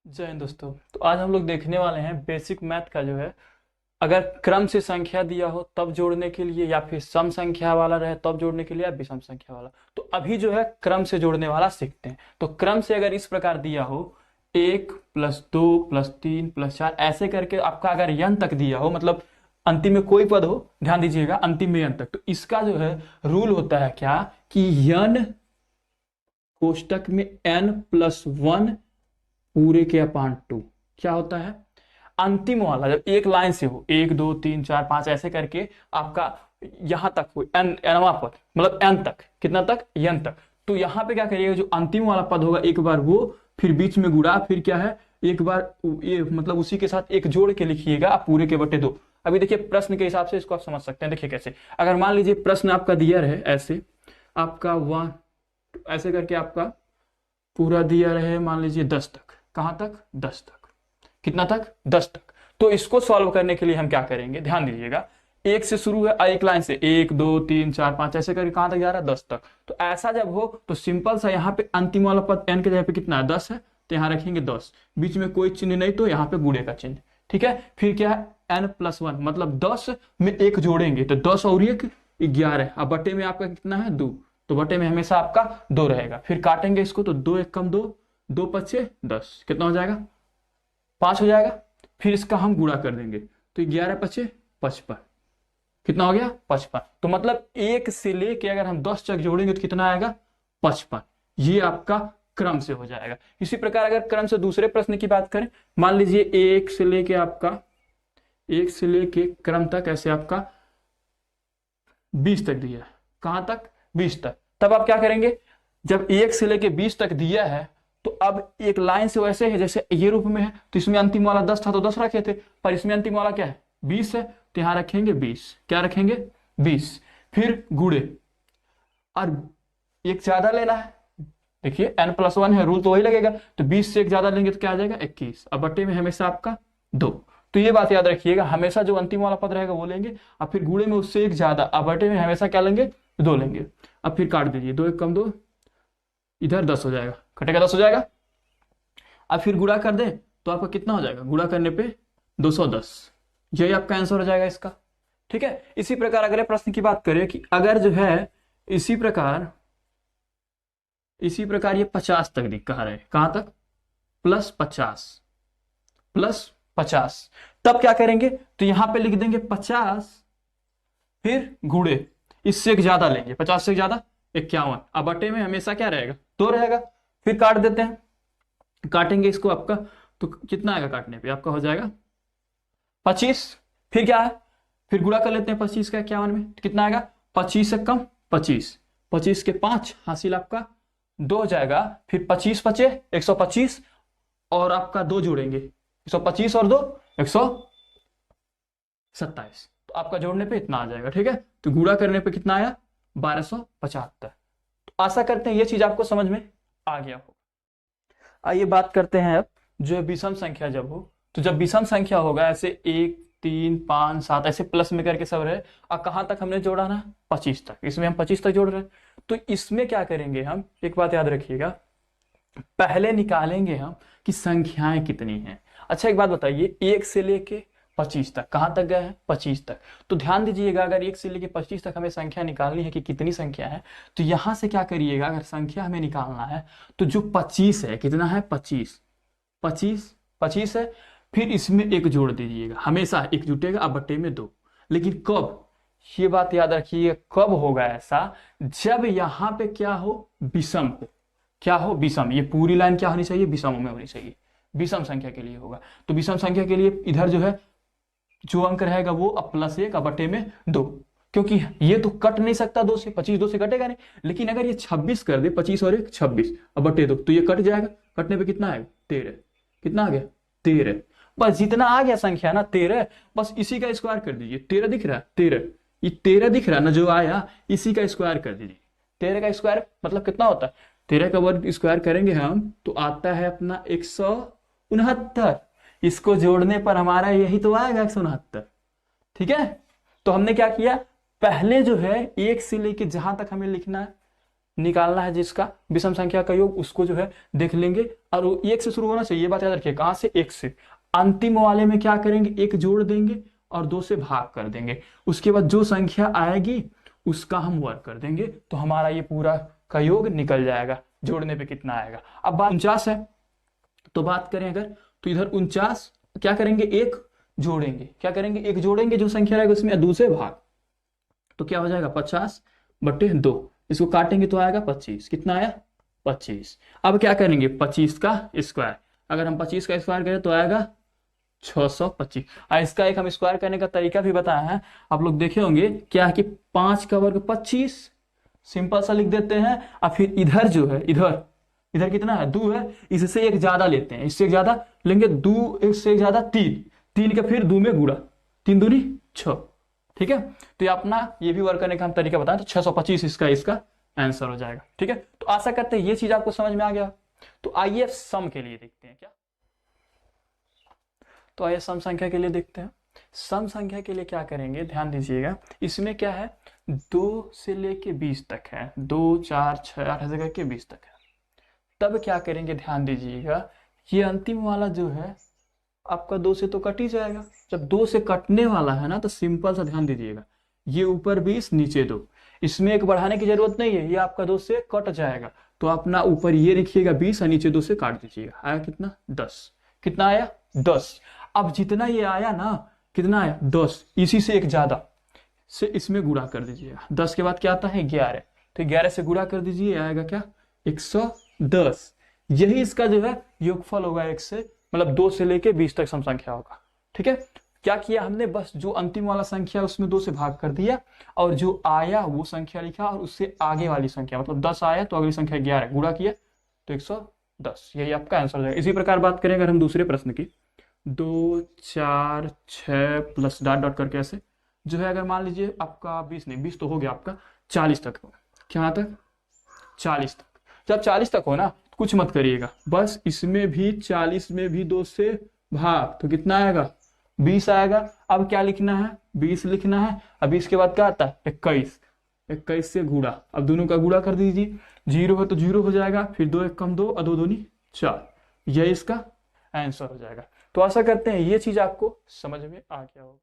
जय हिंद दोस्तों। तो आज हम लोग देखने वाले हैं बेसिक मैथ का जो है, अगर क्रम से संख्या दिया हो तब जोड़ने के लिए, या फिर सम संख्या वाला रहे तब जोड़ने के लिए, या विषम संख्या वाला। तो अभी जो है क्रम से जोड़ने वाला सीखते हैं। तो क्रम से अगर इस प्रकार दिया हो 1+2+3+4 ऐसे करके आपका अगर यन तक दिया हो, मतलब अंतिम में कोई पद हो, ध्यान दीजिएगा अंतिम में यन तक, तो इसका जो है रूल होता है क्या कि यन कोष्टक में n+1 पूरे के अपान 2 क्या होता है। अंतिम वाला जब एक लाइन से हो 1 2 3 4 5 ऐसे करके आपका यहां तक हो एनवा पद, मतलब एन तक, कितना तक, एन तक। तो यहां पे क्या करिएगा, जो अंतिम वाला पद होगा एक बार वो, फिर बीच में गुणा, फिर क्या है एक बार ये, मतलब उसी के साथ एक जोड़ के लिखिएगा पूरे के बटे 2। अभी देखिए प्रश्न के हिसाब से इसको आप समझ सकते हैं। देखिए कैसे, अगर मान लीजिए प्रश्न आपका दिया रहे ऐसे, आपका 1 ऐसे करके आपका पूरा दिया रहे, मान लीजिए 10 तक, कहां तक, 10 तक, कितना तक, 10 तक। तो इसको सॉल्व करने के लिए हम क्या करेंगे, ध्यान दीजिएगा, एक से शुरू है, एक लाइन से 1 2 3 4 5 ऐसे करके कहां तक जा रहा है, 10 तक। तो ऐसा जब हो तो सिंपल सा यहाँ पे अंतिम वाला पद n के जगह पे कितना है, 10 है, तो यहाँ रखेंगे 10, बीच में कोई चिन्ह नहीं, तो यहाँ पे गुणे का चिन्ह, ठीक है। फिर क्या है n+1, मतलब 10 में एक जोड़ेंगे तो 10 और 1 11, अब बटे में आपका कितना है 2, तो बटे में हमेशा आपका 2 रहेगा। फिर काटेंगे इसको तो 2 1 कम 2, 2 पच्चे 10, कितना हो जाएगा, 5 हो जाएगा। फिर इसका हम गुणा कर देंगे तो 11 पच्चे 55, कितना हो गया 55। तो मतलब 1 से लेके अगर हम 10 तक जोड़ेंगे तो कितना आएगा 55। ये आपका क्रम से हो जाएगा। इसी प्रकार अगर क्रम से दूसरे प्रश्न की बात करें, मान लीजिए 1 से लेके आपका, 1 से लेके क्रम तक ऐसे आपका 20 तक दिया है, कहां तक, 20 तक। तब आप क्या करेंगे, जब 1 से लेके 20 तक दिया है तो अब एक लाइन से वैसे है जैसे ये रूप में है, तो इसमें अंतिम वाला 10 था तो 10 रखे थे, पर इसमें अंतिम वाला क्या है 20 है, तो यहां रखेंगे 20, क्या रखेंगे 20। फिर गुणे, और एक ज्यादा लेना है, देखिए n+1 है, रूल तो वही लगेगा, तो 20 से एक ज्यादा लेंगे तो क्या आ जाएगा 21, अब बटे में हमेशा आपका 2। तो ये बात याद रखिएगा, हमेशा जो अंतिम वाला पद रहेगा वो लेंगे, अब फिर गुणे में उससे एक ज्यादा, अब बटे में हमेशा क्या लेंगे 2 लेंगे। अब फिर काट दीजिए, 2 1 कम 2, इधर 10 हो जाएगा, कटेगा 10 हो जाएगा। अब फिर गुणा कर दे तो आपका कितना हो जाएगा, गुणा करने पे 210, यही आपका आंसर हो जाएगा इसका, ठीक है। इसी प्रकार अगले प्रश्न की बात करें कि अगर जो है इसी प्रकार ये 50 तक कहा रहे, कहां तक, +50, +50, तब क्या करेंगे, तो यहां पे लिख देंगे 50, फिर गुणे, इससे एक ज्यादा लेंगे, 50 से ज्यादा 51, अब बटे में हमेशा क्या रहेगा 2 रहेगा। फिर काट देते हैं, काटेंगे इसको आपका, तो कितना आएगा काटने पे, आपका हो जाएगा 25। फिर क्या है, फिर गुणा कर लेते हैं 25 का 51 में, तो कितना आएगा 25 से कम 25, 25 के 5 हासिल आपका 2 हो जाएगा। फिर 25 बचे 125, और आपका 2 जोड़ेंगे, 125 और 2 127, तो आपका जोड़ने पे इतना आ जाएगा, ठीक है। तो गुणा करने पे कितना आया 1275। तो आशा करते हैं ये चीज आपको समझ में आ गया हो। आइए बात करते हैं अब, जो है विषम संख्या जब हो, तो जब विषम संख्या होगा ऐसे 1 3 5 7 ऐसे प्लस में करके सब रहे, और कहां तक हमने जोड़ा ना 25 तक, इसमें हम 25 तक जोड़ रहे हैं। तो इसमें क्या करेंगे हम, एक बात याद रखिएगा, पहले निकालेंगे हम कि संख्याएं कितनी हैं। अच्छा एक बात बताइए, 1 से लेके 25 तक कहां तक गए हैं, 25 तक। तो ध्यान दीजिएगा, अगर 1 से लेके 25 तक हमें संख्या निकालनी है कि कितनी संख्या है, तो यहां से क्या करिएगा, अगर संख्या हमें निकालना है तो जो 25 है, कितना है 25, 25 25 है, फिर इसमें एक जोड़ दीजिएगा, हमेशा एक जुटेगा, अब बटे में 2। लेकिन कब, ये बात याद रखिए, कब होगा ऐसा, जब यहां पे क्या हो, विषम हो, क्या हो विषम, ये पूरी लाइन क्या होनी चाहिए, विषम में होनी चाहिए, विषम संख्या के लिए होगा। तो विषम संख्या के लिए इधर जो है जो अंक रहेगा वो अब +1 अब बटे में 2, क्योंकि ये तो कट नहीं सकता 2 से, 25 2 से कटेगा नहीं। लेकिन अगर ये 26 कर दे, 25 और 1 26, अब बटे 2, तो ये कट जाएगा, कटने पे कितना आएगा 13, कितना आ गया 13, बस जितना आ गया संख्या ना 13, बस इसी का स्क्वायर कर दीजिए, 13 दिख रहा है 13, ये 13 दिख रहा है ना जो आया, इसी का स्क्वायर कर दीजिए। 13 का स्क्वायर मतलब कितना होता है, 13 का वर्ग स्क्वायर करेंगे हम तो आता है अपना 169, इसको जोड़ने पर हमारा यही तो आएगा 169, ठीक है। तो हमने क्या किया, पहले जो है 1 से लेके जहां तक हमें लिखना है, निकालना है जिसका विषम संख्या का योग, उसको जो है देख लेंगे। और वो एक से शुरू होना चाहिए, ये बात याद रखिए। कहाँ से? एक से। अंतिम वाले में क्या करेंगे? एक जोड़ देंगे और 2 से भाग कर देंगे। उसके बाद जो संख्या आएगी उसका हम वर्ग कर देंगे, तो हमारा ये पूरा का योग निकल जाएगा। जोड़ने पे कितना आएगा? अब बात 49 है, तो बात करें अगर, तो इधर 49 क्या करेंगे? एक जोड़ेंगे। क्या करेंगे? एक जोड़ेंगे, जो संख्या रहेगा उसमें 2 से भाग, तो क्या हो जाएगा? 50/2। इसको काटेंगे तो आएगा 25। कितना आया? 25। अब क्या करेंगे? 25 का स्क्वायर। अगर हम 25 का स्क्वायर करें तो आएगा 625। इसका एक हम स्क्वायर करने का तरीका भी बताया है, आप लोग देखे होंगे। क्या है कि 5 का वर्ग 25, सिंपल सा लिख देते हैं। और फिर इधर जो है, इधर इधर कितना है? 2 है, इससे एक ज्यादा लेते हैं, इससे एक ज्यादा लेंगे, 2 इससे एक ज्यादा 3, 3 का फिर 2 में गुणा, 3 दूनी 6। ठीक है, तो ये अपना ये भी वर्क करने का हम तरीका बताएं, तो 625 इसका आंसर हो जाएगा। ठीक है, तो आशा करते हैं ये चीज आपको समझ में आ गया। तो आइए सम के लिए देखते हैं क्या। तो आइए सम संख्या के लिए देखते हैं। सम संख्या के लिए क्या करेंगे, ध्यान दीजिएगा। इसमें क्या है? 2 से लेके 20 तक है, 2, 4, 6, 8 ऐसे करके 20 तक है। तब क्या करेंगे, ध्यान दीजिएगा, ये अंतिम वाला जो है आपका 2 से तो कट ही जाएगा। जब 2 से कटने वाला है ना, तो सिंपल सा ध्यान दीजिएगा, ये ऊपर 20 नीचे 2, इसमें एक बढ़ाने की जरूरत नहीं है, ये आपका 2 से कट जाएगा। तो अपना ऊपर ये लिखिएगा 20 और नीचे 2 से काट दीजिएगा। आया कितना? 10। कितना आया? 10। अब जितना ये आया ना, कितना आया? 10। इसी से एक ज्यादा से इसमें गुणा कर दीजिएगा। 10 के बाद क्या आता है? 11। तो 11 से गुणा कर दीजिए, आएगा क्या? 110। यही इसका जो है योगफल होगा, 1 से मतलब 2 से लेके 20 तक सम संख्या होगा। ठीक है, क्या किया हमने? बस जो अंतिम वाला संख्या उसमें 2 से भाग कर दिया, और जो आया वो संख्या लिखा, और उससे आगे वाली संख्या, मतलब 10 आया तो अगली संख्या 11 गुणा किया तो 110। यही आपका आंसर हो जाएगा। इसी प्रकार बात करें अगर हम दूसरे प्रश्न की, 2, 4, 6 प्लस डॉट डॉट करके ऐसे जो है, अगर मान लीजिए आपका 20 नहीं, 20 तो हो गया आपका, 40 तक हो। क्या तक? 40 तक। जब 40 तक हो ना, कुछ मत करिएगा, बस इसमें भी 40 में भी 2 से भाग, तो कितना आएगा? 20 आएगा। अब क्या लिखना है? 20 लिखना है। अब 20 के बाद क्या आता है? 21। 21 से गुणा, अब दोनों का गुणा कर दीजिए, 0 है तो 0 हो जाएगा, फिर 2 1 कम 2 और 2 दूनी 4। यह इसका आंसर हो जाएगा। तो आशा करते हैं ये चीज आपको समझ में आ गया होगा।